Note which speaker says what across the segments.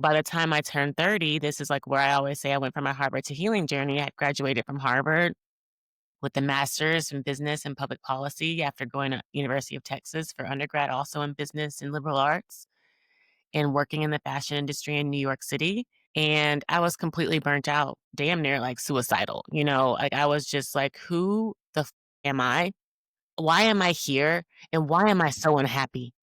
Speaker 1: By the time I turned 30, this is like where I always say I went from my Harvard to healing journey. I graduated from Harvard with a master's in business and public policy after going to University of Texas for undergrad, also in business and liberal arts, and working in the fashion industry in New York City. And I was completely burnt out, damn near like suicidal. Like I was just like, who the am I? Why am I here? And why am I so unhappy?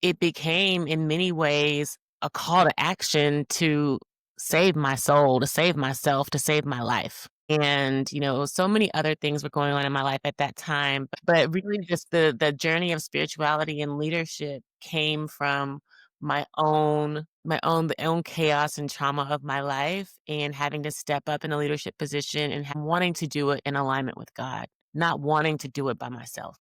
Speaker 1: It became, in many ways, a call to action to save my soul, to save myself, to save my life. And, so many other things were going on in my life at that time. But really just the journey of spirituality and leadership came from the own chaos and trauma of my life and having to step up in a leadership position and wanting to do it in alignment with God, not wanting to do it by myself.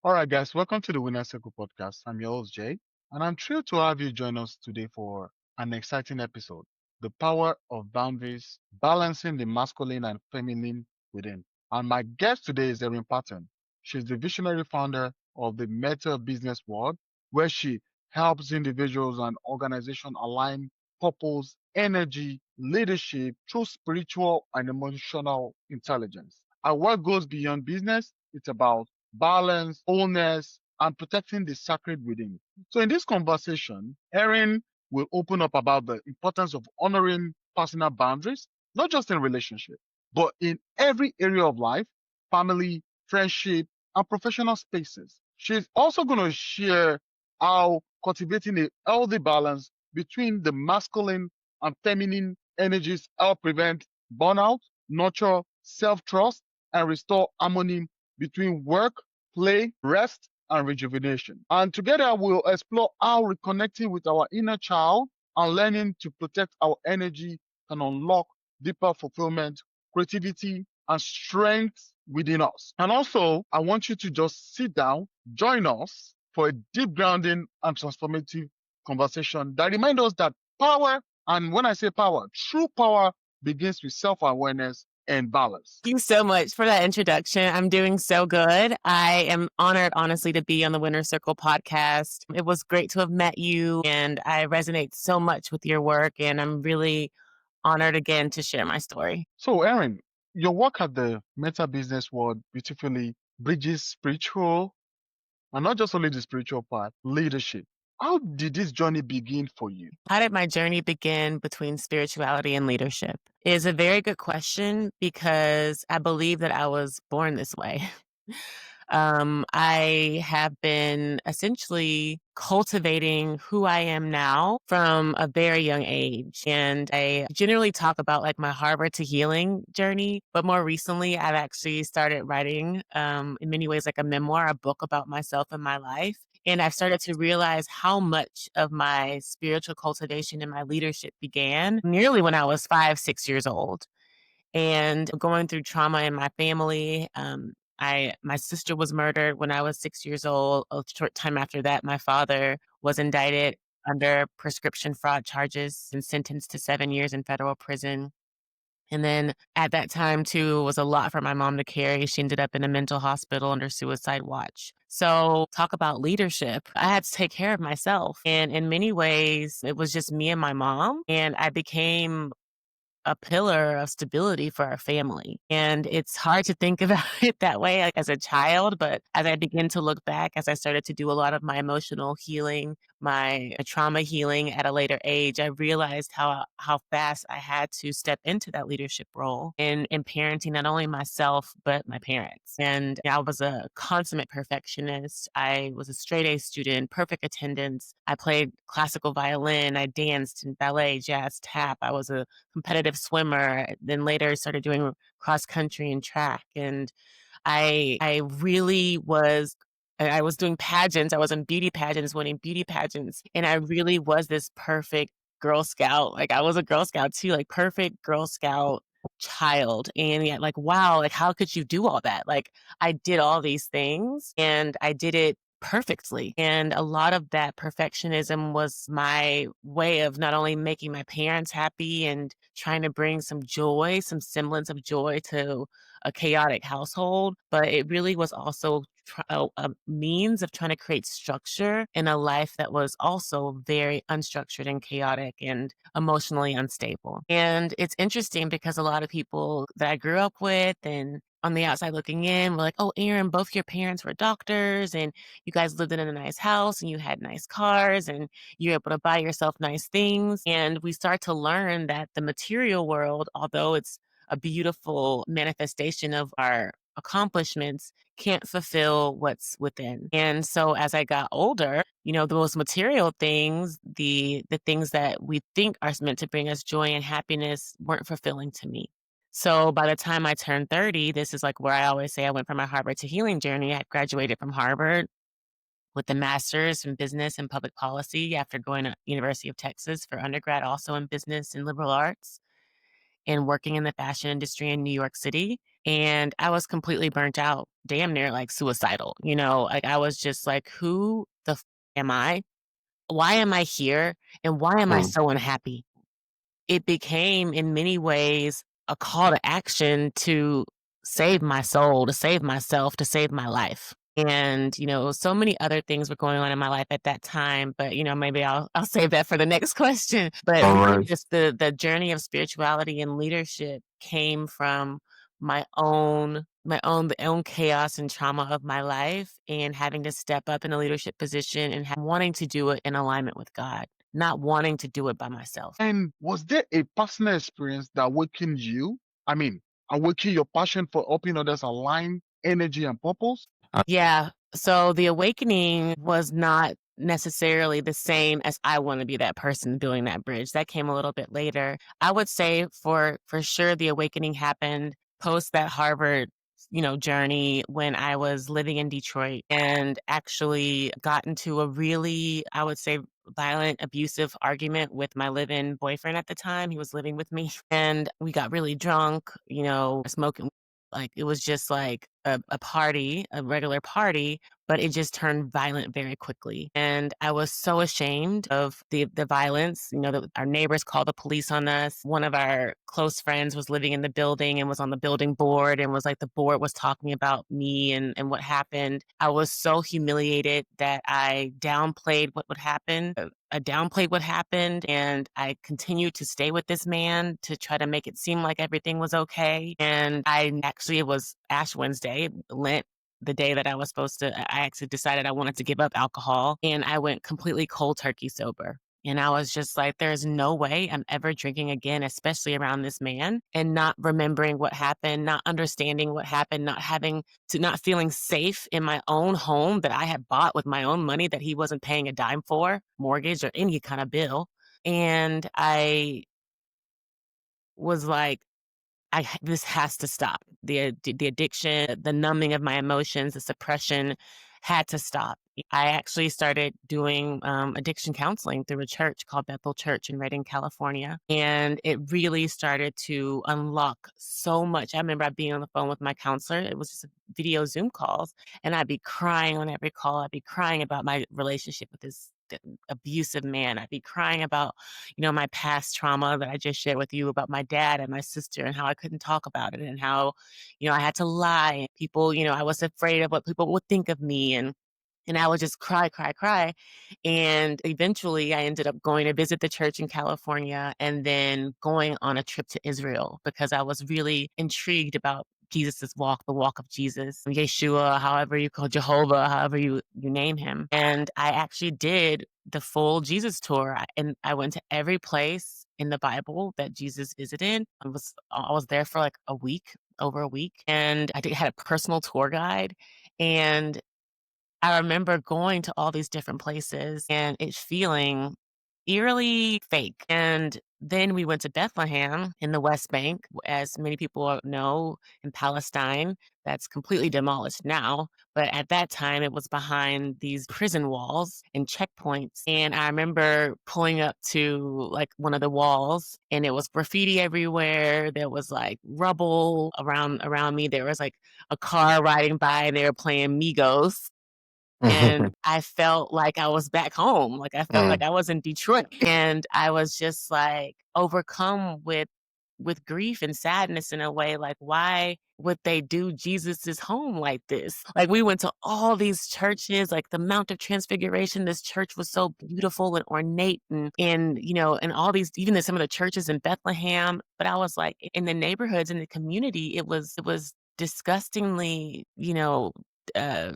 Speaker 2: All right, guys, welcome to the Winner Circle podcast. I'm your host, Jay, and I'm thrilled to have you join us today for an exciting episode: The Power of Boundaries, Balancing the Masculine and Feminine Within. And my guest today is Erin Patten. She's the visionary founder of the Meta Business World, where she helps individuals and organizations align purpose, energy, leadership through spiritual and emotional intelligence. And what goes beyond business, it's about balance, wholeness, and protecting the sacred within. So, in this conversation, Erin will open up about the importance of honoring personal boundaries, not just in relationship, but in every area of life, family, friendship, and professional spaces. She's also going to share how cultivating a healthy balance between the masculine and feminine energies help prevent burnout, nurture self-trust, and restore harmony between work, play, rest, and rejuvenation. And together we'll explore how reconnecting with our inner child and learning to protect our energy can unlock deeper fulfillment, creativity, and strength within us. And also, I want you to just sit down, join us for a deep grounding and transformative conversation that reminds us that power, and when I say power, true power begins with self awareness and balance.
Speaker 1: Thank you so much for that introduction. I'm doing so good. I am honored, honestly, to be on the Winner Circle podcast. It was great to have met you, and I resonate so much with your work, and I'm really honored again to share my story.
Speaker 2: So, Erin, your work at the Meta Business World beautifully bridges spiritual, and not just only the spiritual part, leadership. How did this journey begin for you?
Speaker 1: How did my journey begin between spirituality and leadership? It is a very good question because I believe that I was born this way. I have been essentially cultivating who I am now from a very young age. And I generally talk about like my Harvard to healing journey, but more recently, I've actually started writing, in many ways, like a memoir, a book about myself and my life. And I've started to realize how much of my spiritual cultivation and my leadership began nearly when I was 5, 6 years old and going through trauma in my family. My sister was murdered when I was 6 years old. A short time after that, my father was indicted under prescription fraud charges and sentenced to 7 years in federal prison. And then at that time, too, was a lot for my mom to carry. She ended up in a mental hospital under suicide watch. So, talk about leadership. I had to take care of myself. And in many ways, it was just me and my mom. And I became a pillar of stability for our family. And it's hard to think about it that way, like as a child. But as I begin to look back, as I started to do a lot of my emotional healing, my trauma healing at a later age, I realized how fast I had to step into that leadership role in parenting not only myself, but my parents. And I was a consummate perfectionist. I was a straight A student, perfect attendance. I played classical violin. I danced in ballet, jazz, tap. I was a competitive swimmer, then later started doing cross country and track. And I really was I was doing pageants. I was in beauty pageants, winning beauty pageants. And I really was this perfect Girl Scout. Like I was a Girl Scout too, like perfect Girl Scout child. And yet like, wow, like how could you do all that? Like I did all these things and I did it perfectly. And a lot of that perfectionism was my way of not only making my parents happy and trying to bring some joy, some semblance of joy to a chaotic household, but it really was also a means of trying to create structure in a life that was also very unstructured and chaotic and emotionally unstable. And it's interesting because a lot of people that I grew up with and on the outside looking in were like, oh, Erin, both your parents were doctors and you guys lived in a nice house and you had nice cars and you're able to buy yourself nice things. And we start to learn that the material world, although it's a beautiful manifestation of our accomplishments, can't fulfill what's within. And so as I got older, the most material things, the things that we think are meant to bring us joy and happiness weren't fulfilling to me. So by the time I turned 30, this is like where I always say I went from my Harvard to healing journey. I graduated from Harvard with a master's in business and public policy after going to University of Texas for undergrad, also in business and liberal arts and working in the fashion industry in New York City. And I was completely burnt out, damn near like suicidal. Like I was just like, who the am I? Why am I here? And why am I
Speaker 2: Mm.
Speaker 1: so unhappy? It became in many ways a call to action to save my soul, to save myself, to save my life. And, so many other things were going on in my life at that time, but, maybe I'll save that for the next question. But
Speaker 2: All
Speaker 1: really
Speaker 2: right.
Speaker 1: just the journey of spirituality and leadership came from my own chaos and trauma of my life and having to step up in a leadership position and wanting to do it in alignment with God, not wanting to do it by myself.
Speaker 2: And was there a personal experience that awakened you? I mean, awakened your passion for helping others align energy and purpose?
Speaker 1: Yeah. So the awakening was not necessarily the same as I want to be that person building that bridge. That came a little bit later. I would say for sure the awakening happened post that Harvard, journey when I was living in Detroit and actually got into a really, I would say, violent, abusive argument with my live-in boyfriend at the time. He was living with me and we got really drunk, smoking like, it was just like a party, a regular party, but it just turned violent very quickly, and I was so ashamed of the violence, that our neighbors called the police on us. One of our close friends was living in the building and was on the building board and was like the board was talking about me and what happened. I was so humiliated that I downplayed what would happen. I downplayed what happened and I continued to stay with this man to try to make it seem like everything was okay. And it was Ash Wednesday, Lent, the day that I actually decided I wanted to give up alcohol and I went completely cold turkey sober. And I was just like, there's no way I'm ever drinking again, especially around this man and not remembering what happened, not understanding what happened, not feeling safe in my own home that I had bought with my own money that he wasn't paying a dime for, mortgage or any kind of bill. And I was like, this has to stop. The addiction, the numbing of my emotions, the suppression had to stop. I actually started doing addiction counseling through a church called Bethel Church in Redding, California. And it really started to unlock so much. I remember being on the phone with my counselor. It was just video Zoom calls. And I'd be crying on every call. I'd be crying about my relationship with this abusive man. I'd be crying about my past trauma that I just shared with you about my dad and my sister and how I couldn't talk about it and how, I had to lie and people, I was afraid of what people would think of me and I would just cry, cry, cry. And eventually I ended up going to visit the church in California and then going on a trip to Israel because I was really intrigued about Jesus's walk, the walk of Jesus, Yeshua, however you call Jehovah, however you name him. And I actually did the full Jesus tour. And I went to every place in the Bible that Jesus visited. I was there for like a week, over a week, and had a personal tour guide. And I remember going to all these different places and it feeling eerily fake. And then we went to Bethlehem in the West Bank, as many people know, in Palestine. That's completely demolished now. But at that time, it was behind these prison walls and checkpoints. And I remember pulling up to like one of the walls and it was graffiti everywhere. There was like rubble around me. There was like a car riding by and they were playing Migos And I felt like I was back home. Like I felt like
Speaker 2: Mm.
Speaker 1: I was in Detroit. And I was just like overcome with grief and sadness in a way, like, why would they do Jesus's home like this? Like we went to all these churches, like the Mount of Transfiguration. This church was so beautiful and ornate and and all these, even some of the churches in Bethlehem. But I was like, in the neighborhoods, in the community, it was disgustingly, uh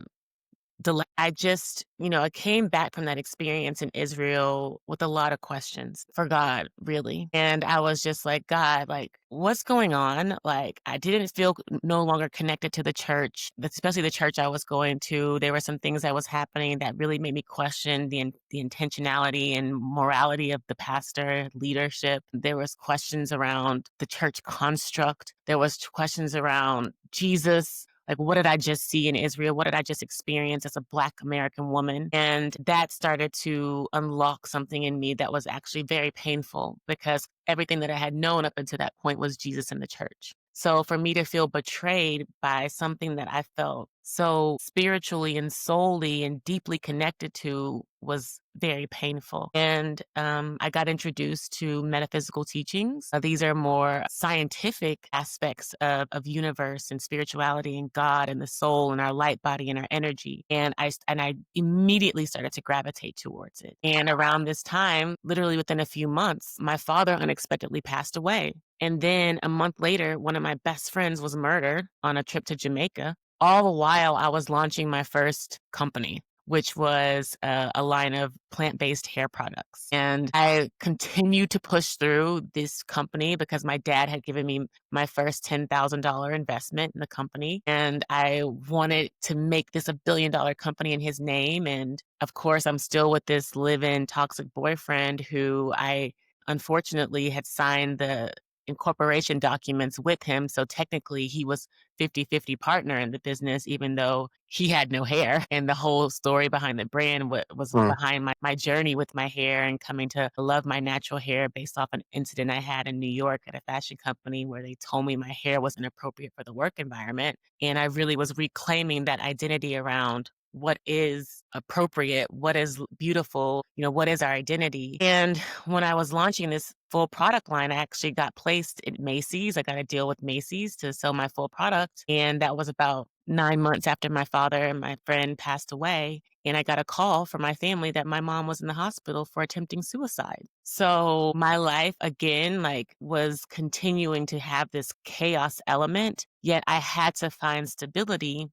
Speaker 1: I just, I came back from that experience in Israel with a lot of questions for God, really. And I was just like, God, like, what's going on? Like, I didn't feel no longer connected to the church, especially the church I was going to. There were some things that was happening that really made me question the intentionality and morality of the pastor leadership. There was questions around the church construct. There was questions around Jesus. Like, what did I just see in Israel? What did I just experience as a Black American woman? And that started to unlock something in me that was actually very painful because everything that I had known up until that point was Jesus and the church. So for me to feel betrayed by something that I felt so spiritually and soully and deeply connected to was very painful. And I got introduced to metaphysical teachings. These are more scientific aspects of universe and spirituality and God and the soul and our light body and our energy. And I immediately started to gravitate towards it. And around this time, literally within a few months, my father unexpectedly passed away. And then a month later, one of my best friends was murdered on a trip to Jamaica. All the while, I was launching my first company, which was a line of plant-based hair products. And I continued to push through this company because my dad had given me my first $10,000 investment in the company. And I wanted to make this $1 billion company in his name. And of course, I'm still with this live-in toxic boyfriend who I unfortunately had signed the incorporation documents with him. So technically he was 50-50 partner in the business, even though he had no hair. And the whole story behind the brand was
Speaker 2: Mm.
Speaker 1: behind my journey with my hair and coming to love my natural hair based off an incident I had in New York at a fashion company where they told me my hair wasn't appropriate for the work environment. And I really was reclaiming that identity around what is appropriate, what is beautiful, what is our identity. And when I was launching this full product line, I actually got placed at Macy's. I got a deal with Macy's to sell my full product. And that was about 9 months after my father and my friend passed away. And I got a call from my family that my mom was in the hospital for attempting suicide. So my life again, like, was continuing to have this chaos element, yet I had to find stability.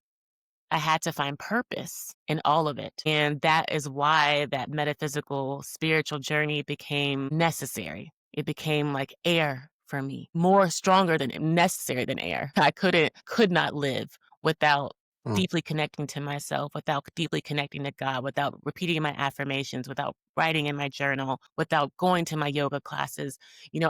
Speaker 1: I had to find purpose in all of it. And that is why that metaphysical spiritual journey became necessary. It became like air for me, more stronger than necessary than air. I could not live without
Speaker 2: Mm.
Speaker 1: deeply connecting to myself, without deeply connecting to God, without repeating my affirmations, without writing in my journal, without going to my yoga classes.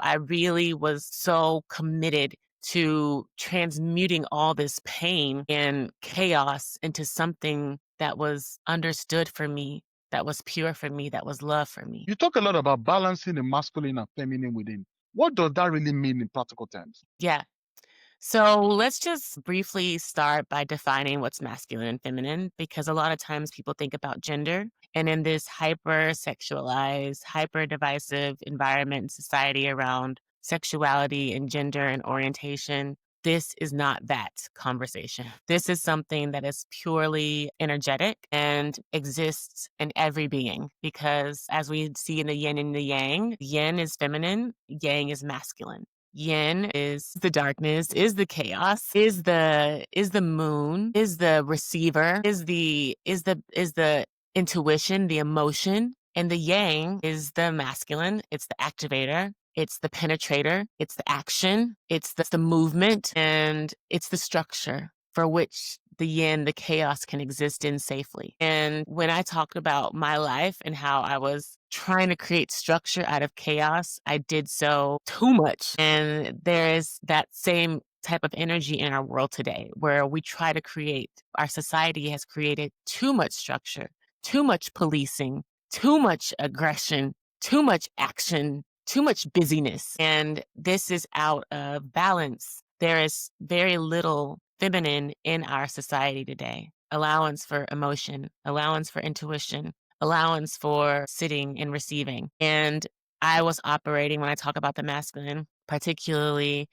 Speaker 1: I really was so committed to transmuting all this pain and chaos into something that was understood for me, that was pure for me, that was love for me.
Speaker 2: You talk a lot about balancing the masculine and feminine within. What does that really mean in practical terms?
Speaker 1: Yeah. So let's just briefly start by defining what's masculine and feminine, because a lot of times people think about gender. And in this hyper sexualized, hyper divisive environment and society around sexuality and gender and orientation, this is not that conversation. This is something that is purely energetic and exists in every being. Because as we see in the yin and the yang, yin is feminine, yang is masculine. Yin is the darkness, is the chaos, is the moon, is the receiver, is the intuition, the emotion, and the yang is the masculine, it's the activator, it's the penetrator, it's the action, it's the movement, and it's the structure for which the yin, the chaos, can exist in safely. And when I talked about my life and how I was trying to create structure out of chaos, I did so too much. And there is that same type of energy in our world today where we try to create, our society has created too much structure, too much policing, too much aggression, too much action, too much busyness. And this is out of balance. There is very little feminine in our society today. allowance for emotion, allowance for intuition, allowance for sitting and receiving. And I was operating when I talk about the masculine, particularly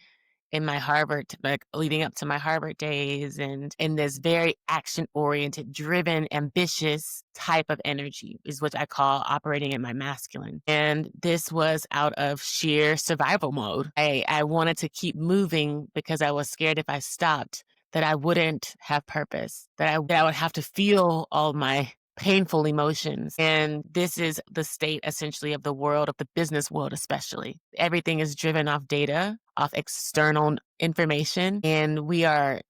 Speaker 1: in my Harvard, like leading up to my Harvard days and in this very action oriented, driven, ambitious type of energy is what I call operating in my masculine. And this was out of sheer survival mode. I wanted to keep moving because I was scared if I stopped that I wouldn't have purpose, that I would have to feel all my painful emotions. And this is the state essentially of the world, of the business world, especially. Everything is driven off data, off external information, and we are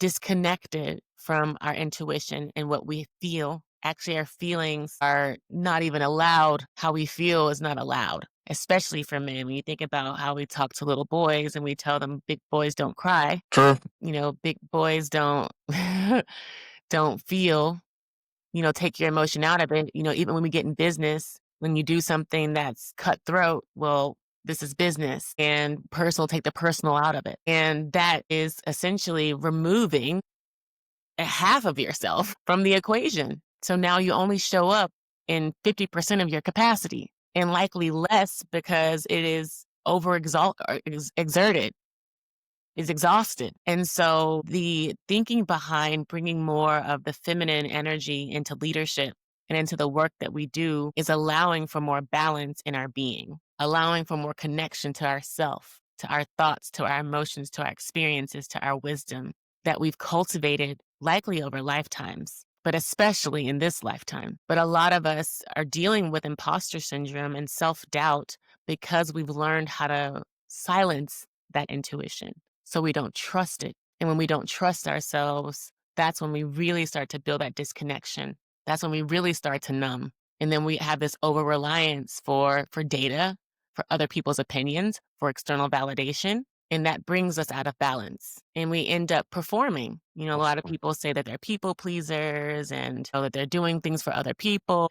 Speaker 1: disconnected from our intuition and what we feel. Actually, our feelings are not even allowed. How we feel is not allowed, especially for men. When you think about how we talk to little boys and we tell them big boys don't cry,
Speaker 2: True.
Speaker 1: big boys don't don't feel, take your emotion out of it. Even when we get in business, when you do something that's cutthroat, well, this is business and personal, take the personal out of it. And that is essentially removing a half of yourself from the equation. So now you only show up in 50% of your capacity and likely less because it is exerted, is exhausted. And so the thinking behind bringing more of the feminine energy into leadership and into the work that we do is allowing for more balance in our being, allowing for more connection to ourself, to our thoughts, to our emotions, to our experiences, to our wisdom that we've cultivated likely over lifetimes, but especially in this lifetime. But a lot of us are dealing with imposter syndrome and self-doubt because we've learned how to silence that intuition so we don't trust it. And when we don't trust ourselves, that's when we really start to build that disconnection. That's when we really start to numb. And then we have this over reliance for data, for other people's opinions, for external validation. And that brings us out of balance. And we end up performing. A lot of people say that they're people pleasers and that they're doing things for other people.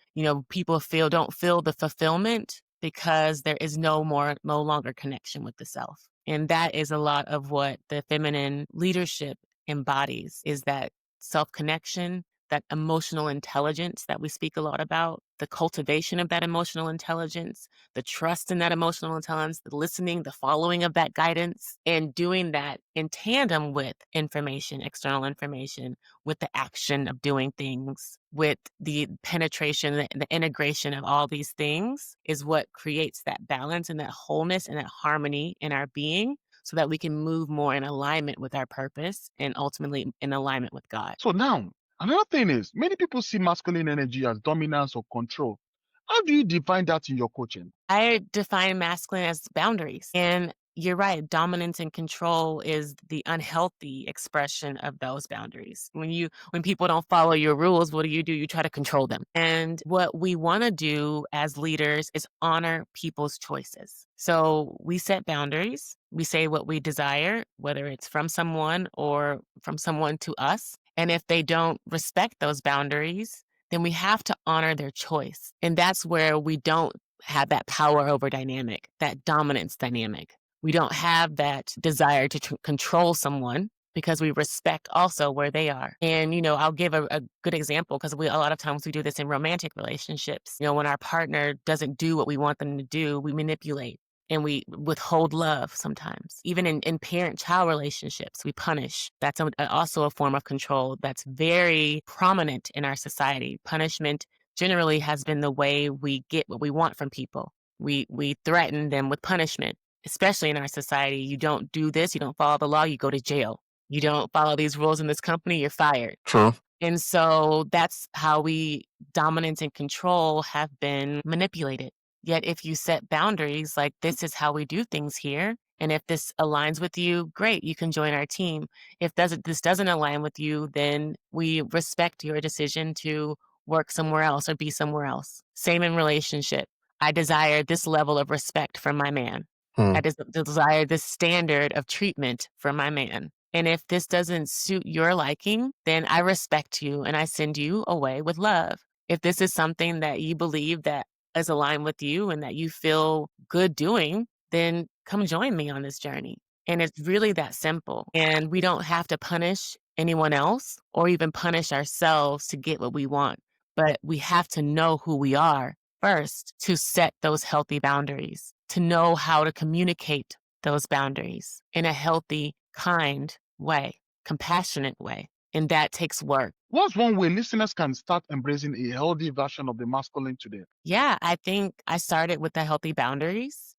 Speaker 1: People don't feel the fulfillment because there is no longer connection with the self. And that is a lot of what the feminine leadership embodies, is that self-connection, that emotional intelligence that we speak a lot about, the cultivation of that emotional intelligence, the trust in that emotional intelligence, the listening, the following of that guidance, and doing that in tandem with information, external information, with the action of doing things, with the penetration, the integration of all these things is what creates that balance and that wholeness and that harmony in our being so that we can move more in alignment with our purpose and ultimately in alignment with God.
Speaker 2: So now, another thing is, many people see masculine energy as dominance or control. How do you define that in your coaching?
Speaker 1: I define masculine as boundaries. And you're right, dominance and control is the unhealthy expression of those boundaries. When people don't follow your rules, what do? You try to control them. And what we want to do as leaders is honor people's choices. So we set boundaries. We say what we desire, whether it's from someone or from someone to us. And if they don't respect those boundaries, then we have to honor their choice. And that's where we don't have that power over dynamic, that dominance dynamic. We don't have that desire to control someone because we respect also where they are. And, I'll give a good example because a lot of times we do this in romantic relationships. When our partner doesn't do what we want them to do, we manipulate and we withhold love sometimes. Even in parent-child relationships, we punish. That's also a form of control that's very prominent in our society. Punishment generally has been the way we get what we want from people. We threaten them with punishment, especially in our society. You don't do this, you don't follow the law, you go to jail. You don't follow these rules in this company, you're fired.
Speaker 2: True.
Speaker 1: And so that's how dominance and control have been manipulated. Yet if you set boundaries, like this is how we do things here, and if this aligns with you, great, you can join our team. If this doesn't align with you, then we respect your decision to work somewhere else or be somewhere else. Same in relationship. I desire this level of respect from my man. I desire this standard of treatment from my man. And if this doesn't suit your liking, then I respect you and I send you away with love. If this is something that you believe that is aligned with you and that you feel good doing, then come join me on this journey. And it's really that simple. And we don't have to punish anyone else or even punish ourselves to get what we want. But we have to know who we are first to set those healthy boundaries, to know how to communicate those boundaries in a healthy, kind way, compassionate way. And that takes work.
Speaker 2: What's one way listeners can start embracing a healthy version of the masculine today?
Speaker 1: Yeah, I think I started with the healthy boundaries.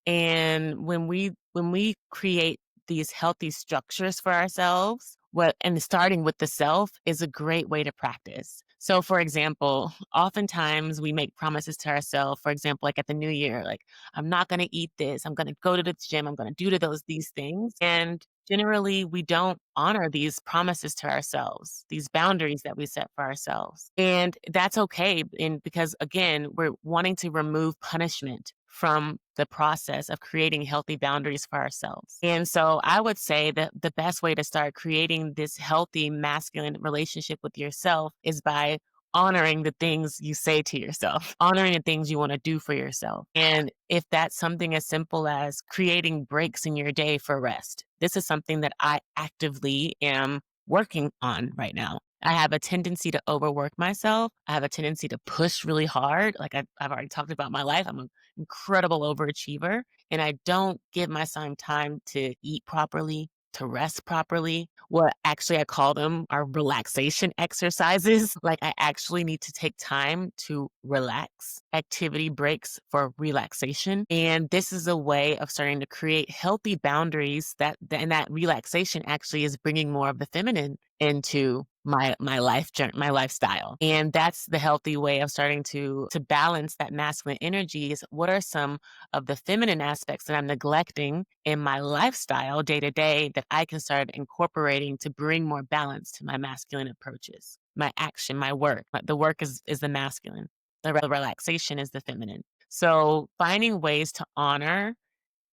Speaker 1: And when we create these healthy structures for ourselves, what and starting with the self is a great way to practice. So for example, oftentimes we make promises to ourselves, for example, like at the new year, like I'm not going to eat this, I'm going to go to the gym, I'm going to do to these things. And generally we don't honor these promises to ourselves, these boundaries that we set for ourselves. And that's okay. And because again, we're wanting to remove punishment from the process of creating healthy boundaries for ourselves. And so I would say that the best way to start creating this healthy masculine relationship with yourself is by honoring the things you say to yourself, honoring the things you want to do for yourself. And if that's something as simple as creating breaks in your day for rest, this is something that I actively am working on right now. I have a tendency to overwork myself. I have a tendency to push really hard. Like I've already talked about my life. I'm an incredible overachiever, and I don't give myself time to eat properly, to rest properly. What actually I call them are relaxation exercises. Like I actually need to take time to relax, activity breaks for relaxation. And this is a way of starting to create healthy boundaries and that relaxation actually is bringing more of the feminine into my life journey, my lifestyle. And that's the healthy way of starting to balance that masculine energy is what are some of the feminine aspects that I'm neglecting in my lifestyle day to day that I can start incorporating to bring more balance to my masculine approaches, my action, my work. The work is the masculine. The relaxation is the feminine. So finding ways to honor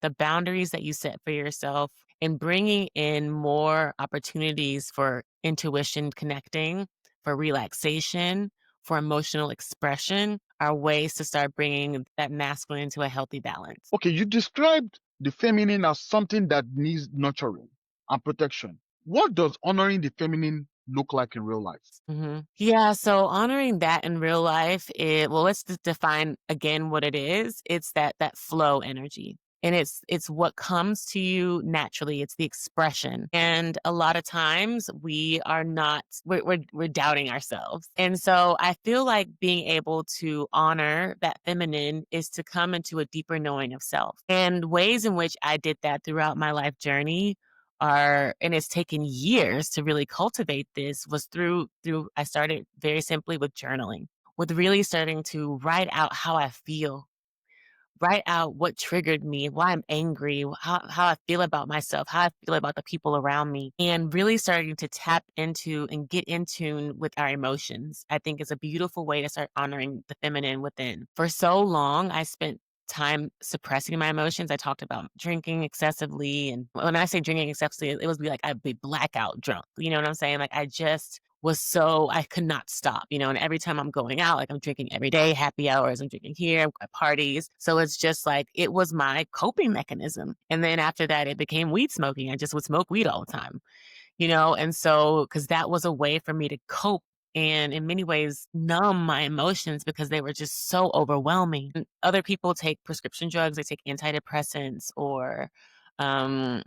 Speaker 1: the boundaries that you set for yourself and bringing in more opportunities for intuition connecting, for relaxation, for emotional expression are ways to start bringing that masculine into a healthy balance.
Speaker 2: Okay, you described the feminine as something that needs nurturing and protection. What does honoring the feminine look like in real life?
Speaker 1: Yeah, so honoring that in real life, well, let's just define again what it is. It's that flow energy. And it's what comes to you naturally. It's the expression. And a lot of times we are not we're doubting ourselves. And so I feel like being able to honor that feminine is to come into a deeper knowing of self. And ways in which I did that throughout my life journey are and it's taken years to really cultivate this was through I started very simply with journaling, with really starting to write out how I feel, write out what triggered me, why I'm angry, how I feel about myself, how I feel about the people around me, and really starting to tap into and get in tune with our emotions. I think is a beautiful way to start honoring the feminine within. For so long, I spent time suppressing my emotions. I talked about drinking excessively. And when I say drinking excessively, it was be like I'd be blackout drunk. You know what I'm saying? Like I just was so I could not stop, and every time I'm going out, like I'm drinking every day, happy hours, I'm drinking here at parties. So it's just like it was my coping mechanism. And then after that, it became weed smoking. I just would smoke weed all the time, and so because that was a way for me to cope and in many ways numb my emotions because they were just so overwhelming. And other people take prescription drugs, they take antidepressants or drugs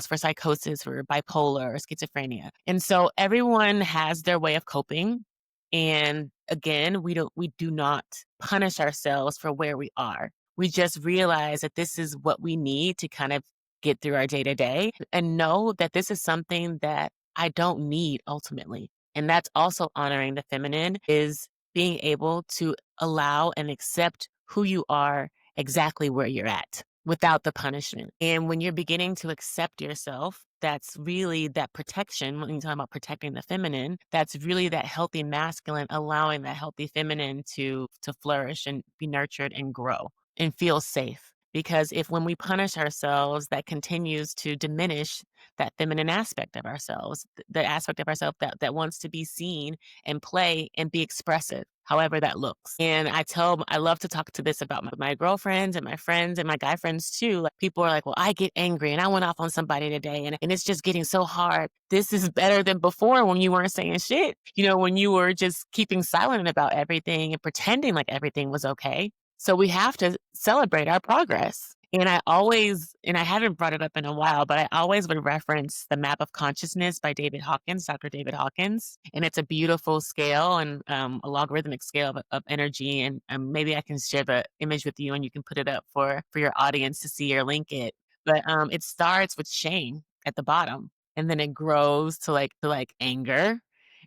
Speaker 1: for psychosis or bipolar or schizophrenia. And so everyone has their way of coping. And again, we do not punish ourselves for where we are. We just realize that this is what we need to kind of get through our day to day and know that this is something that I don't need ultimately. And that's also honoring the feminine is being able to allow and accept who you are exactly where you're at without the punishment. And when you're beginning to accept yourself, that's really that protection. When you talk about protecting the feminine, that's really that healthy masculine, allowing that healthy feminine to flourish and be nurtured and grow and feel safe. Because if when we punish ourselves, that continues to diminish that feminine aspect of ourselves, the aspect of ourselves that wants to be seen and play and be expressive, however that looks. And I love to talk to this about my girlfriends and my friends and my guy friends too. Like people are like, well, I get angry and I went off on somebody today and it's just getting so hard. This is better than before when you weren't saying shit, when you were just keeping silent about everything and pretending like everything was okay. So we have to celebrate our progress. And I haven't brought it up in a while, but I always would reference the map of consciousness by David Hawkins, Dr. David Hawkins. And it's a beautiful scale and a logarithmic scale of energy. And maybe I can share the image with you and you can put it up for your audience to see or link it. But it starts with shame at the bottom and then it grows to like anger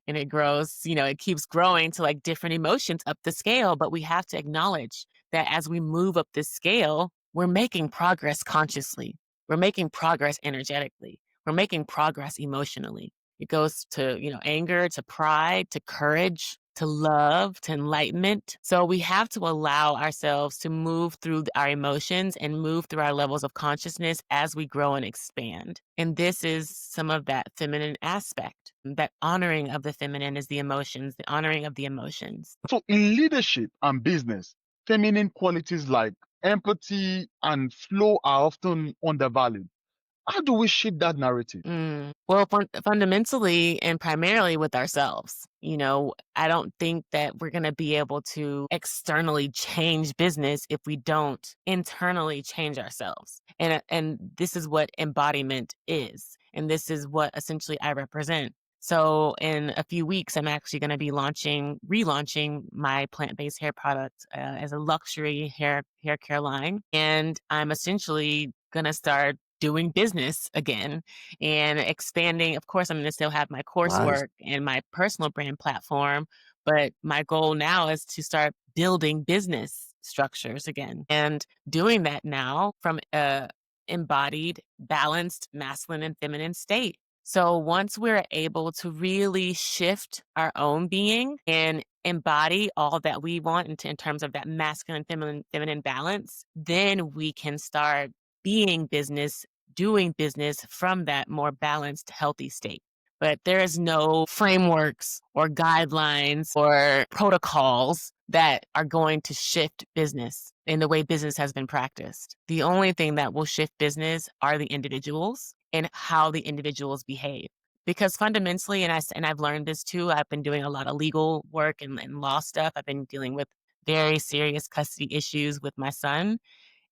Speaker 1: and it grows, it keeps growing to like different emotions up the scale. But we have to acknowledge that as we move up this scale, we're making progress consciously. We're making progress energetically. We're making progress emotionally. It goes to, anger, to pride, to courage, to love, to enlightenment. So we have to allow ourselves to move through our emotions and move through our levels of consciousness as we grow and expand. And this is some of that feminine aspect. That honoring of the feminine is the emotions, the honoring of the emotions.
Speaker 2: So in leadership and business, feminine qualities like empathy and flow are often undervalued. How do we shift that narrative?
Speaker 1: Well, fundamentally and primarily with ourselves. I don't think that we're going to be able to externally change business if we don't internally change ourselves. And this is what embodiment is. And this is what essentially I represent. So in a few weeks, I'm actually going to be relaunching my plant-based hair product as a luxury hair care line. And I'm essentially going to start doing business again and expanding. Of course, I'm going to still have my
Speaker 2: Nice.
Speaker 1: coursework and my personal brand platform, but my goal now is to start building business structures again and doing that now from a embodied, balanced masculine and feminine state. So once we're able to really shift our own being and embody all that we want in terms of that masculine, feminine balance, then we can start being business, doing business from that more balanced, healthy state. But there is no frameworks or guidelines or protocols that are going to shift business in the way business has been practiced. The only thing that will shift business are the individuals and how the individuals behave. Because fundamentally, and I've learned this too, I've been doing a lot of legal work and law stuff. I've been dealing with very serious custody issues with my son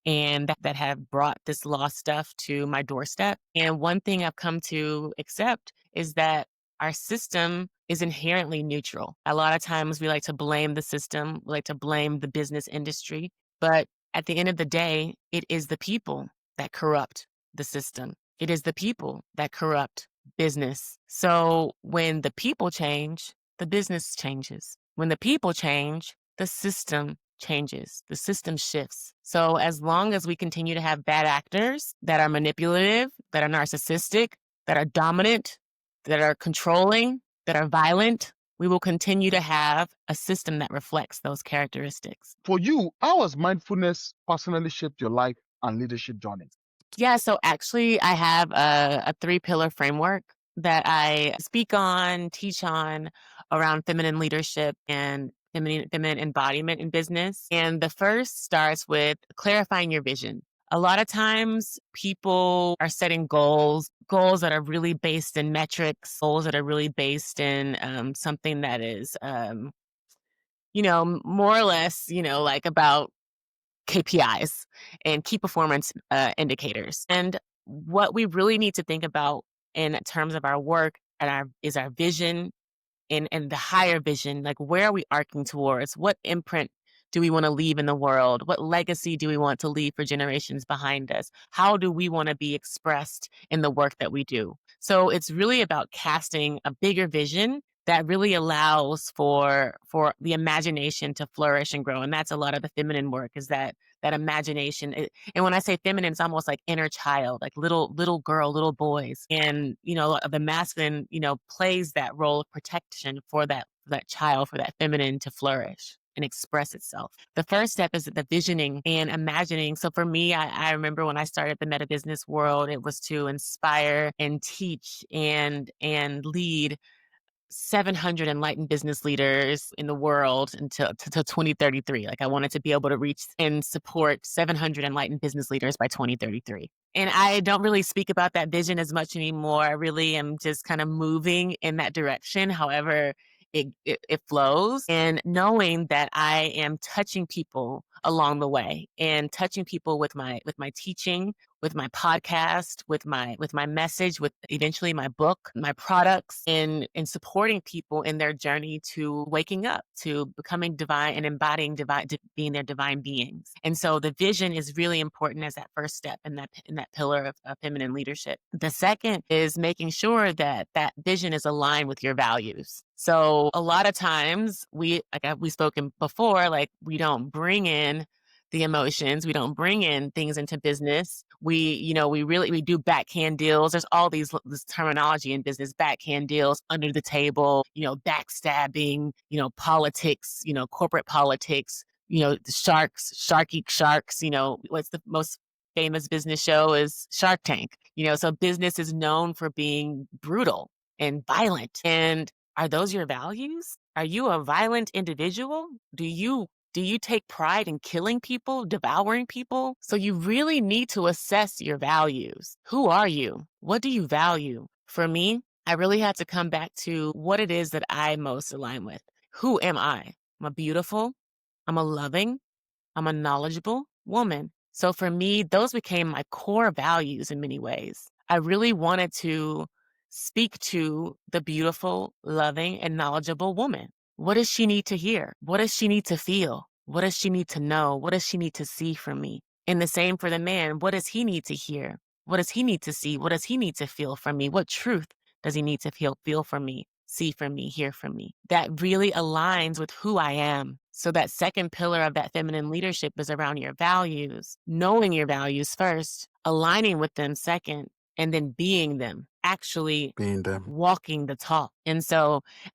Speaker 1: and that have brought this law stuff to my doorstep. And one thing I've come to accept is that our system is inherently neutral. A lot of times we like to blame the system, we like to blame the business industry, but at the end of the day, it is the people that corrupt the system. It is the people that corrupt business. So when the people change, the business changes. When the people change, the system changes, the system shifts. So as long as we continue to have bad actors that are manipulative, that are narcissistic, that are dominant, that are controlling, that are violent, we will continue to have a system that reflects those characteristics.
Speaker 2: For you, how has mindfulness personally shaped your life and leadership journey?
Speaker 1: Yeah, so actually, I have a three-pillar framework that I speak on, teach on around feminine leadership and feminine embodiment in business. And the first starts with clarifying your vision. A lot of times people are setting goals that are really based in metrics, goals that are really based in something that is, more or less, like about KPIs and key performance indicators. And what we really need to think about in terms of our work and our vision and the higher vision, like where are we arcing towards? What imprint do we want to leave in the world? What legacy do we want to leave for generations behind us? How do we want to be expressed in the work that we do? So it's really about casting a bigger vision that really allows for the imagination to flourish and grow. And that's a lot of the feminine work is that imagination. And when I say feminine, it's almost like inner child, like little girl, little boys. And, the masculine, plays that role of protection for that child, for that feminine to flourish. and express itself. The first step is the visioning and imagining. So for me, I remember when I started the MetaBusiness World, it was to inspire and teach and lead 700 enlightened business leaders in the world until 2033. Like I wanted to be able to reach and support 700 enlightened business leaders by 2033. And I don't really speak about that vision as much anymore. I really am just kind of moving in that direction. However, it flows, and knowing that I am touching people along the way and touching people with my teaching, with my podcast, with my message, with eventually my book, my products, and supporting people in their journey to waking up, to becoming divine and embodying divine, being their divine beings. And so the vision is really important as that first step in that pillar of feminine leadership. The second is making sure that that vision is aligned with your values. So a lot of times we spoken before, like we don't bring in the emotions. We don't bring in things into business. We do backhand deals. There's all this terminology in business, backhand deals, under the table, backstabbing, politics, corporate politics, the shark eat sharks, what's the most famous business show is Shark Tank. So business is known for being brutal and violent. And are those your values? Are you a violent individual? Do you take pride in killing people, devouring people? So you really need to assess your values. Who are you? What do you value? For me, I really had to come back to what it is that I most align with. Who am I? I'm a beautiful, I'm a loving, I'm a knowledgeable woman. So for me, those became my core values in many ways. I really wanted to speak to the beautiful, loving, and knowledgeable woman. What does she need to hear? What does she need to feel? What does she need to know? What does she need to see from me? And the same for the man. What does he need to hear? What does he need to see? What does he need to feel from me? What truth does he need to feel from me, see from me, hear from me? That really aligns with who I am. So that second pillar of that feminine leadership is around your values, knowing your values first, aligning with them second, and then being them, actually
Speaker 2: being them.
Speaker 1: walking the talk. And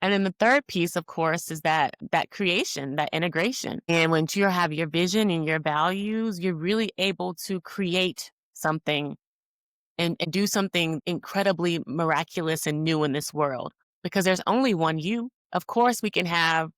Speaker 1: then the third piece, of course, is that creation, that integration. And once you have your vision and your values, you're really able to create something and do something incredibly miraculous and new in this world, because there's only one you. Of course, we can have,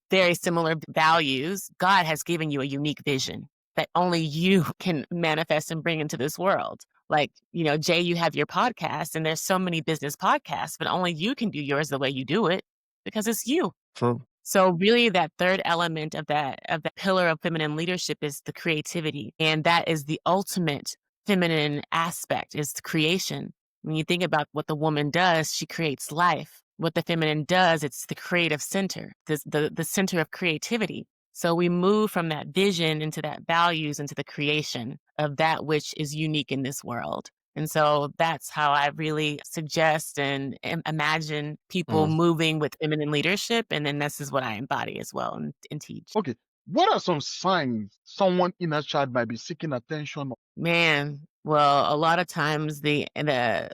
Speaker 1: very similar values. God has given you a unique vision that only you can manifest and bring into this world. Like, Jay, you have your podcast, and there's so many business podcasts, but only you can do yours the way you do it because it's you.
Speaker 2: True.
Speaker 1: So really that third element of that pillar of feminine leadership is the creativity. And that is the ultimate feminine aspect, is the creation. When you think about what the woman does, she creates life. What the feminine does, it's the creative center, the center of creativity. So we move from that vision into that values, into the creation of that which is unique in this world. And so that's how I really suggest and imagine people
Speaker 2: Mm.
Speaker 1: moving with feminine leadership. And then this is what I embody as well and teach.
Speaker 2: Okay. What are some signs someone inner child might be seeking attention?
Speaker 1: Man, well, a lot of times the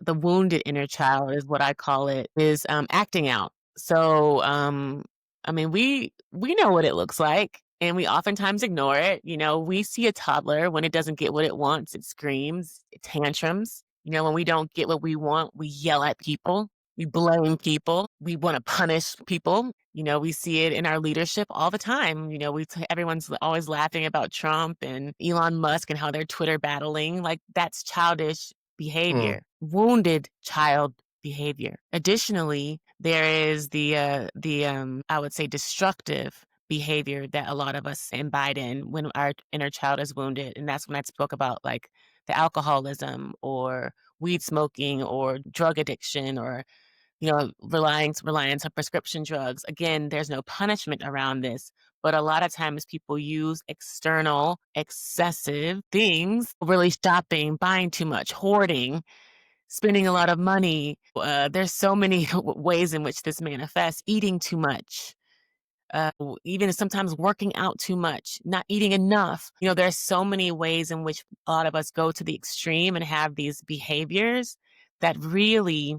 Speaker 1: wounded inner child is what I call it, is acting out. So I mean, we know what it looks like, and we oftentimes ignore it. We see a toddler when it doesn't get what it wants, it screams, it tantrums. When we don't get what we want, we yell at people, we blame people, we want to punish people. We see it in our leadership all the time. Everyone's always laughing about Trump and Elon Musk and how they're Twitter battling. Like, that's childish
Speaker 2: Mm.
Speaker 1: behavior, wounded child behavior. Additionally, there is the I would say destructive behavior that a lot of us imbibe in when our inner child is wounded. And that's when I spoke about, like, the alcoholism or weed smoking or drug addiction, or reliance on prescription drugs. Again, there's no punishment around this, but a lot of times people use external, excessive things, really shopping, buying too much, hoarding, spending a lot of money. There's so many ways in which this manifests. Eating too much, even sometimes working out too much, not eating enough. There's so many ways in which a lot of us go to the extreme and have these behaviors that really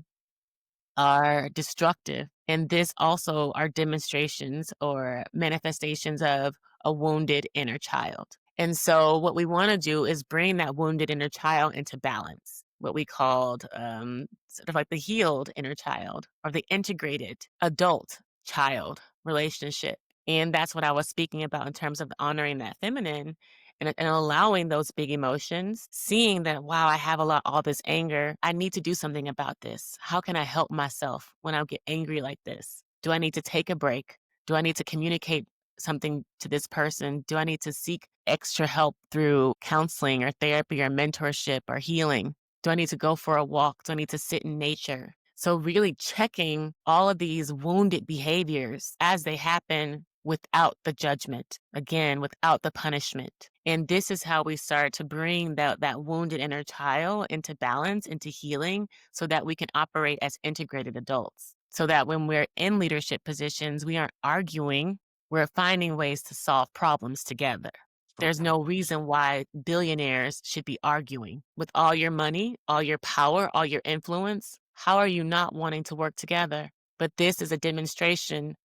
Speaker 1: are destructive. And this also are demonstrations or manifestations of a wounded inner child. And so, what we want to do is bring that wounded inner child into balance, what we called sort of like the healed inner child or the integrated adult child relationship. And that's what I was speaking about in terms of honoring that feminine and allowing those big emotions, seeing that, wow, I have all this anger. I need to do something about this. How can I help myself when I get angry like this? Do I need to take a break? Do I need to communicate something to this person? Do I need to seek extra help through counseling or therapy or mentorship or healing? Do I need to go for a walk? Do I need to sit in nature? So, really checking all of these wounded behaviors as they happen without the judgment, again, without the punishment. And this is how we start to bring that wounded inner child into balance, into healing, so that we can operate as integrated adults. So that when we're in leadership positions, we aren't arguing, we're finding ways to solve problems together. There's
Speaker 2: Okay.
Speaker 1: no reason why billionaires should be arguing. With all your money, all your power, all your influence, how are you not wanting to work together? But this is a demonstration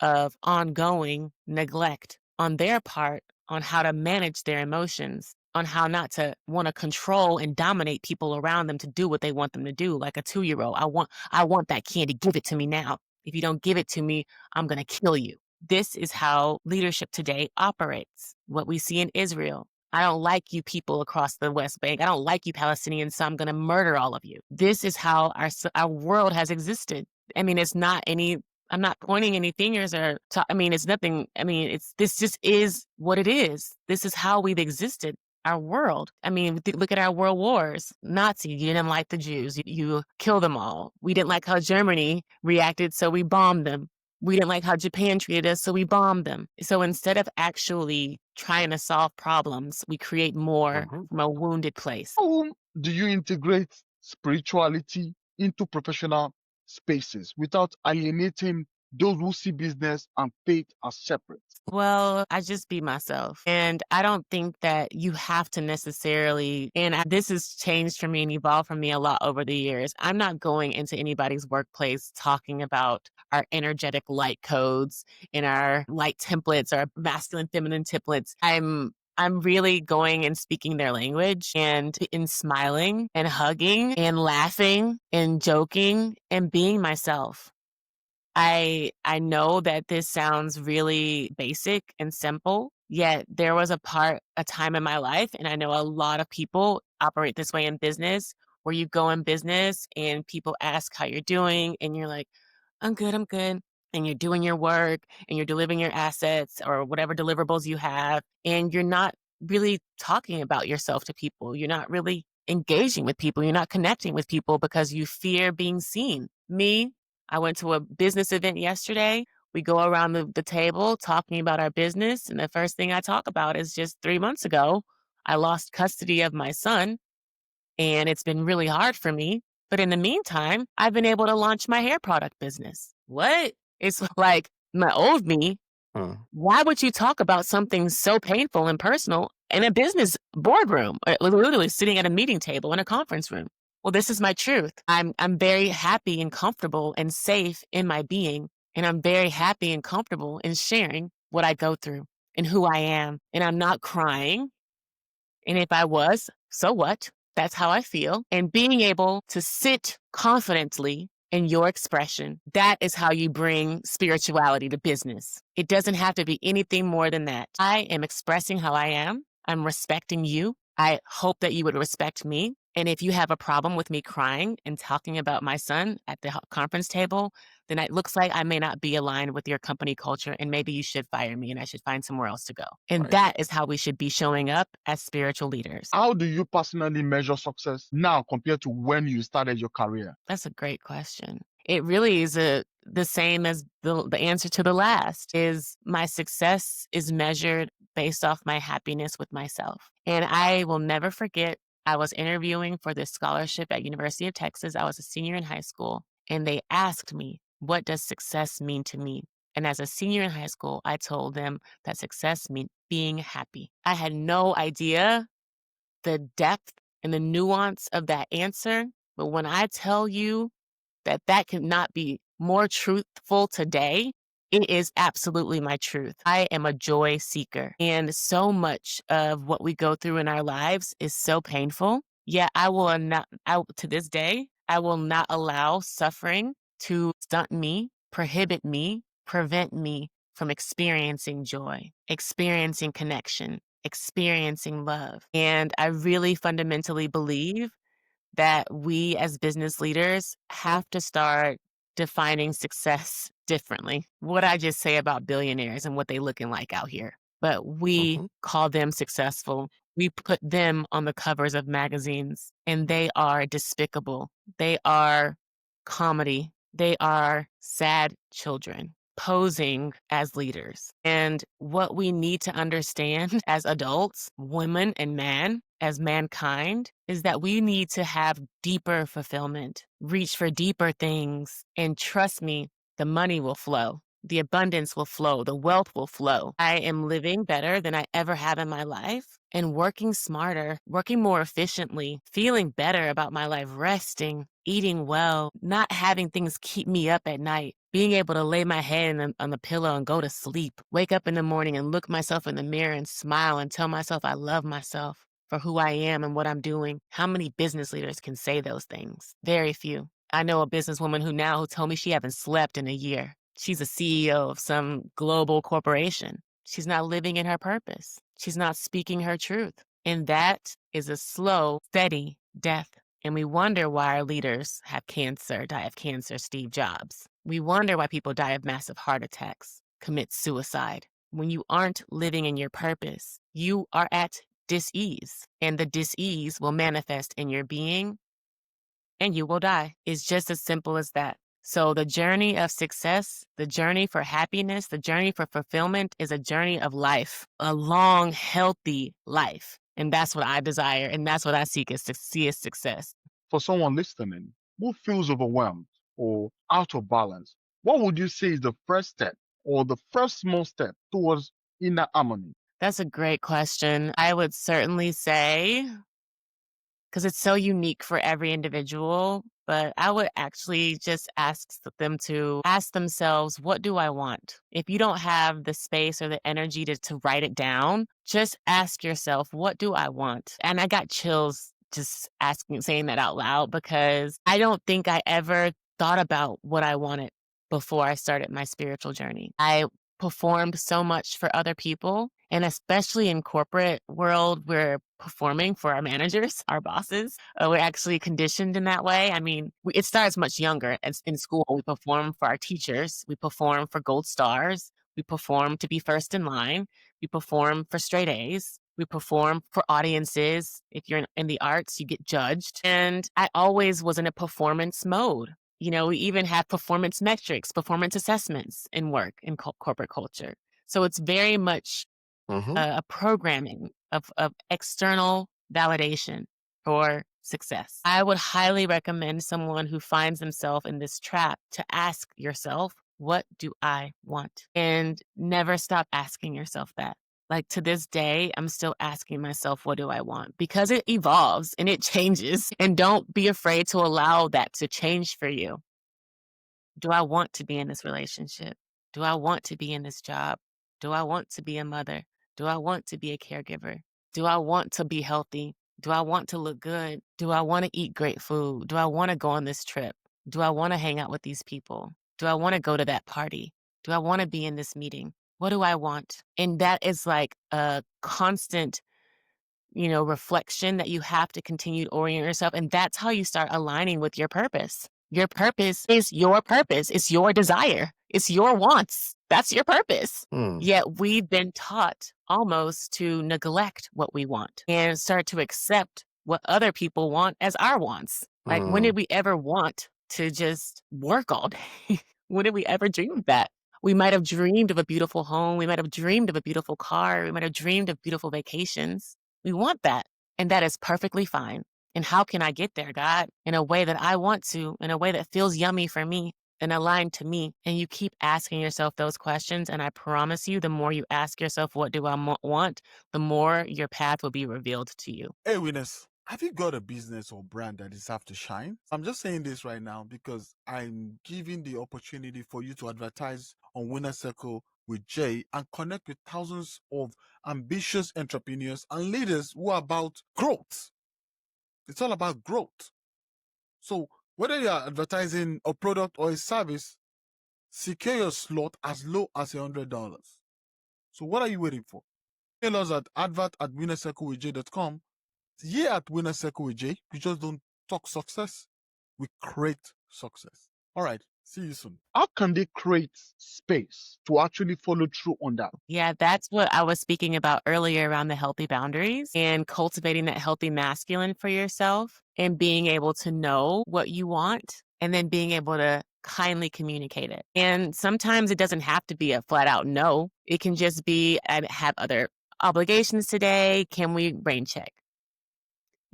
Speaker 1: of ongoing neglect on their part on how to manage their emotions, on how not to want to control and dominate people around them to do what they want them to do. Like a 2-year-old, I want that candy. Give it to me now. If you don't give it to me, I'm going to kill you. This is how leadership today operates. What we see in Israel. I don't like you people across the West Bank. I don't like you Palestinians, so I'm going to murder all of you. This is how our world has existed. I mean, it's not any I'm not pointing any fingers I mean, it's nothing. I mean, this just is what it is. This is how we've existed. Our world. I mean, look at our world wars. Nazi, you didn't like the Jews. You kill them all. We didn't like how Germany reacted, so we bombed them. We didn't like how Japan treated us, so we bombed them. So instead of actually trying to solve problems, we create more
Speaker 2: Mhm.
Speaker 1: from a wounded place.
Speaker 2: How do you integrate spirituality into professional spaces without alienating those who see business and faith as separate?
Speaker 1: Well, I just be myself. And I don't think that you have to necessarily, this has changed for me and evolved for me a lot over the years. I'm not going into anybody's workplace talking about our energetic light codes and our light templates, our masculine, feminine templates. I'm really going and speaking their language and in smiling and hugging and laughing and joking and being myself. I know that this sounds really basic and simple, yet there was a time in my life, and I know a lot of people operate this way in business, where you go in business and people ask how you're doing, and you're like, I'm good, I'm good. And you're doing your work and you're delivering your assets or whatever deliverables you have, and you're not really talking about yourself to people. You're not really engaging with people. You're not connecting with people because you fear being seen. Me, I went to a business event yesterday. We go around the table talking about our business. And the first thing I talk about is just 3 months ago, I lost custody of my son, and it's been really hard for me. But in the meantime, I've been able to launch my hair product business. What? It's like my old me.
Speaker 2: Huh.
Speaker 1: Why would you talk about something so painful and personal in a business boardroom, or literally sitting at a meeting table in a conference room? Well, this is my truth. I'm very happy and comfortable and safe in my being, and I'm very happy and comfortable in sharing what I go through and who I am. And I'm not crying. And if I was, so what? That's how I feel. And being able to sit confidently in your expression, that is how you bring spirituality to business. It doesn't have to be anything more than that. I am expressing how I am. I'm respecting you. I hope that you would respect me. And if you have a problem with me crying and talking about my son at the conference table, then it looks like I may not be aligned with your company culture, and maybe you should fire me and I should find somewhere else to go. And
Speaker 2: Right.
Speaker 1: that is how we should be showing up as spiritual leaders.
Speaker 2: How do you personally measure success now compared to when you started your career?
Speaker 1: That's a great question. It really is the same as the answer to the last is my success is measured based off my happiness with myself. And I will never forget, I was interviewing for this scholarship at University of Texas. I was a senior in high school, and they asked me, what does success mean to me? And as a senior in high school, I told them that success meant being happy. I had no idea the depth and the nuance of that answer. But when I tell you that that cannot be more truthful today, it is absolutely my truth. I am a joy seeker. And so much of what we go through in our lives is so painful. Yet I will not, to this day, I will not allow suffering to stunt me, prohibit me, prevent me from experiencing joy, experiencing connection, experiencing love. And I really fundamentally believe that we as business leaders have to start defining success differently. What I just say about billionaires and what they looking like out here. But we
Speaker 3: Mhm.
Speaker 1: call them successful. We put them on the covers of magazines and they are despicable. They are comedy. They are sad children posing as leaders. And what we need to understand as adults, women and men, as mankind, is that we need to have deeper fulfillment, reach for deeper things. And trust me, the money will flow. The abundance will flow. The wealth will flow. I am living better than I ever have in my life and working smarter, working more efficiently, feeling better about my life, resting, eating well, not having things keep me up at night, being able to lay my head on the pillow and go to sleep, wake up in the morning and look myself in the mirror and smile and tell myself I love myself for who I am and what I'm doing. How many business leaders can say those things? Very few. I know a businesswoman who told me she haven't slept in a year. She's a CEO of some global corporation. She's not living in her purpose. She's not speaking her truth. And that is a slow, steady death. And we wonder why our leaders have cancer, die of cancer, Steve Jobs. We wonder why people die of massive heart attacks, commit suicide. When you aren't living in your purpose, you are at dis-ease, and the dis-ease will manifest in your being and you will die. It's just as simple as that. So the journey of success, the journey for happiness, the journey for fulfillment is a journey of life, a long, healthy life. And that's what I desire. And that's what I seek is to see as success.
Speaker 2: For someone listening who feels overwhelmed or out of balance, what would you say is the first step or the first small step towards inner harmony?
Speaker 1: That's a great question. I would certainly say, because it's so unique for every individual. But I would actually just ask them to ask themselves, what do I want? If you don't have the space or the energy to write it down, just ask yourself, what do I want? And I got chills just saying that out loud because I don't think I ever thought about what I wanted before I started my spiritual journey. I performed so much for other people. And especially in corporate world, we're performing for our managers, our bosses. We're actually conditioned in that way. I mean, it starts much younger. As in school, we perform for our teachers. We perform for gold stars. We perform to be first in line. We perform for straight A's. We perform for audiences. If you're in the arts, you get judged. And I always was in a performance mode. You know, we even have performance metrics, performance assessments in work in corporate culture. So it's very much
Speaker 3: Mhm.
Speaker 1: a programming of external validation for success. I would highly recommend someone who finds themselves in this trap to ask yourself, what do I want? And never stop asking yourself that. Like to this day, I'm still asking myself, what do I want? Because it evolves and it changes. And don't be afraid to allow that to change for you. Do I want to be in this relationship? Do I want to be in this job? Do I want to be a mother? Do I want to be a caregiver? Do I want to be healthy? Do I want to look good? Do I want to eat great food? Do I want to go on this trip? Do I want to hang out with these people? Do I want to go to that party? Do I want to be in this meeting? What do I want? And that is like a constant reflection that you have to continue to orient yourself. And that's how you start aligning with your purpose. Your purpose is your purpose. It's your desire. It's your wants. That's your purpose.
Speaker 3: Mm.
Speaker 1: Yet we've been taught almost to neglect what we want and start to accept what other people want as our wants. Like, when
Speaker 3: Mm.
Speaker 1: did we ever want to just work all day? When did we ever dream of that? We might have dreamed of a beautiful home. We might have dreamed of a beautiful car. We might have dreamed of beautiful vacations. We want that, and that is perfectly fine. And how can I get there, God, in a way that I want to, in a way that feels yummy for me and aligned to me? And you keep asking yourself those questions, and I promise you, the more you ask yourself, what do I want, the more your path will be revealed to you.
Speaker 3: Hey, winners. Have you got a business or brand that deserves to shine? I'm just saying this right now because I'm giving the opportunity for you to advertise on Winner Circle with Jay and connect with thousands of ambitious entrepreneurs and leaders who are about growth. It's all about growth. So whether you're advertising a product or a service, secure your slot as low as $100. So what are you waiting for? Email us at advert@winnercirclewithj.com. Here at Winner Circle with Jay, we just don't talk success, we create success. All right, see you soon.
Speaker 2: How can they create space to actually follow through on that?
Speaker 1: Yeah, that's what I was speaking about earlier around the healthy boundaries and cultivating that healthy masculine for yourself and being able to know what you want and then being able to kindly communicate it. And sometimes it doesn't have to be a flat out no. It can just be, I have other obligations today. Can we rain check?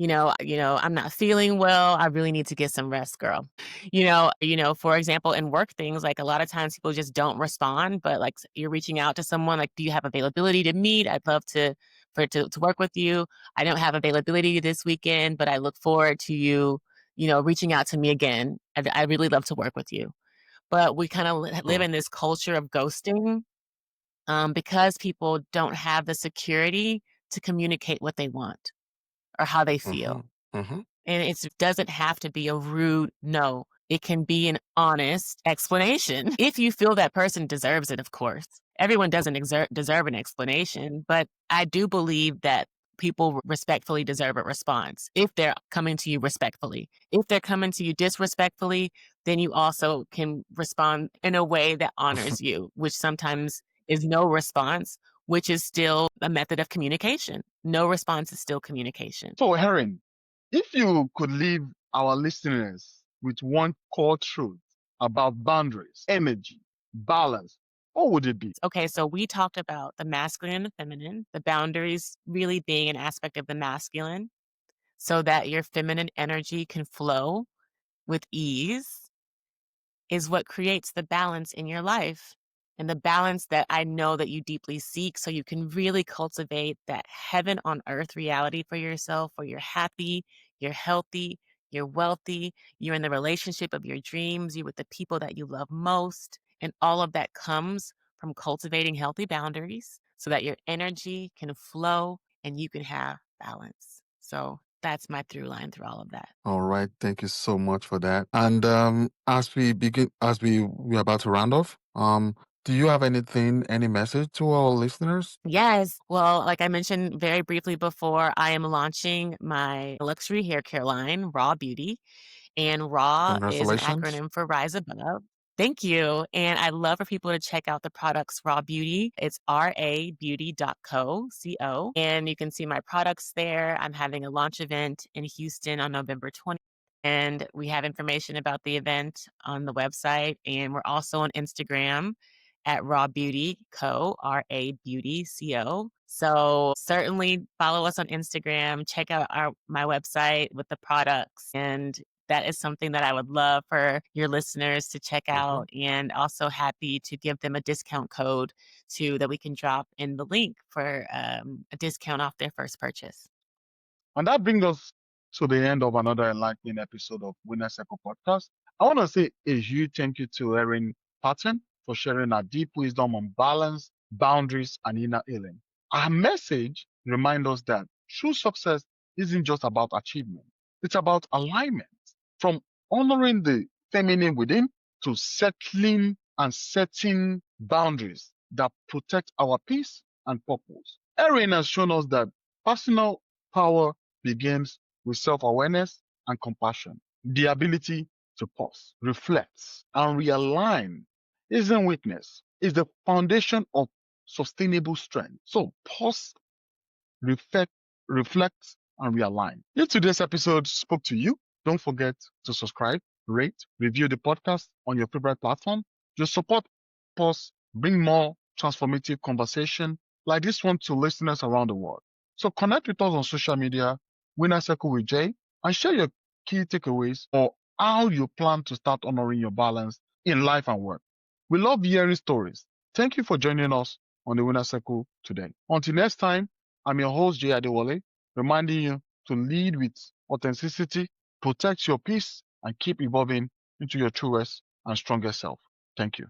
Speaker 1: I'm not feeling well. I really need to get some rest, girl. For example, in work things, like a lot of times people just don't respond, but like you're reaching out to someone, like, do you have availability to meet? I'd love to work with you. I don't have availability this weekend, but I look forward to you, reaching out to me again. I really love to work with you. But we kind of live
Speaker 3: Oh.
Speaker 1: in this culture of ghosting because people don't have the security to communicate what they want or how they
Speaker 3: Mm-hmm.
Speaker 1: feel.
Speaker 3: Mm-hmm.
Speaker 1: And it doesn't have to be a rude no. It can be an honest explanation if you feel that person deserves it, of course. Everyone doesn't deserve an explanation, but I do believe that people respectfully deserve a response if they're coming to you respectfully. If they're coming to you disrespectfully, then you also can respond in a way that honors you, which sometimes is no response, which is still a method of communication. No response is still communication.
Speaker 2: So, Erin, if you could leave our listeners with one core truth about boundaries, energy, balance, what would it be?
Speaker 1: Okay, so we talked about the masculine and the feminine, the boundaries really being an aspect of the masculine so that your feminine energy can flow with ease is what creates the balance in your life. And the balance that I know that you deeply seek so you can really cultivate that heaven on earth reality for yourself where you're happy, you're healthy, you're wealthy, you're in the relationship of your dreams, you're with the people that you love most. And all of that comes from cultivating healthy boundaries so that your energy can flow and you can have balance. So that's my through line through all of that.
Speaker 3: All right, thank you so much for that. And as we begin, we're about to round off, do you have any message to our listeners?
Speaker 1: Yes. Well, like I mentioned very briefly before, I am launching my luxury hair care line, Raw Beauty. And RAW is an
Speaker 3: Congratulations.
Speaker 1: acronym for Rise Above. Thank you. And I'd love for people to check out the products Raw Beauty. It's rabeauty.co. And you can see my products there. I'm having a launch event in Houston on November 20th. And we have information about the event on the website. And we're also on Instagram at Raw Beauty Co. RA Beauty Co. So certainly follow us on Instagram, check out my website with the products, and that is something that I would love for your listeners to check
Speaker 3: Mm-hmm.
Speaker 1: out, and also happy to give them a discount code too that we can drop in the link for a discount off their first purchase.
Speaker 2: And that brings us to the end of another enlightening episode of Winner Circle Podcast. I want to say a huge thank you to Erin Patten for sharing her deep wisdom on balance, boundaries, and inner healing. Our message reminds us that true success isn't just about achievement, it's about alignment. From honoring the feminine within to settling and setting boundaries that protect our peace and purpose. Erin has shown us that personal power begins with self-awareness and compassion. The ability to pause, reflect, and realign isn't weakness. It's the foundation of sustainable strength. So pause, reflect, and realign. If today's episode spoke to you, don't forget to subscribe, rate, review the podcast on your favorite platform. Your support us bring more transformative conversation like this one to listeners around the world. So connect with us on social media, Winner Circle with Jay, and share your key takeaways or how you plan to start honoring your balance in life and work. We love hearing stories. Thank you for joining us on the Winner Circle today. Until next time, I'm your host, Jay Adewole, reminding you to lead with authenticity, protect your peace, and keep evolving into your truest and strongest self. Thank you.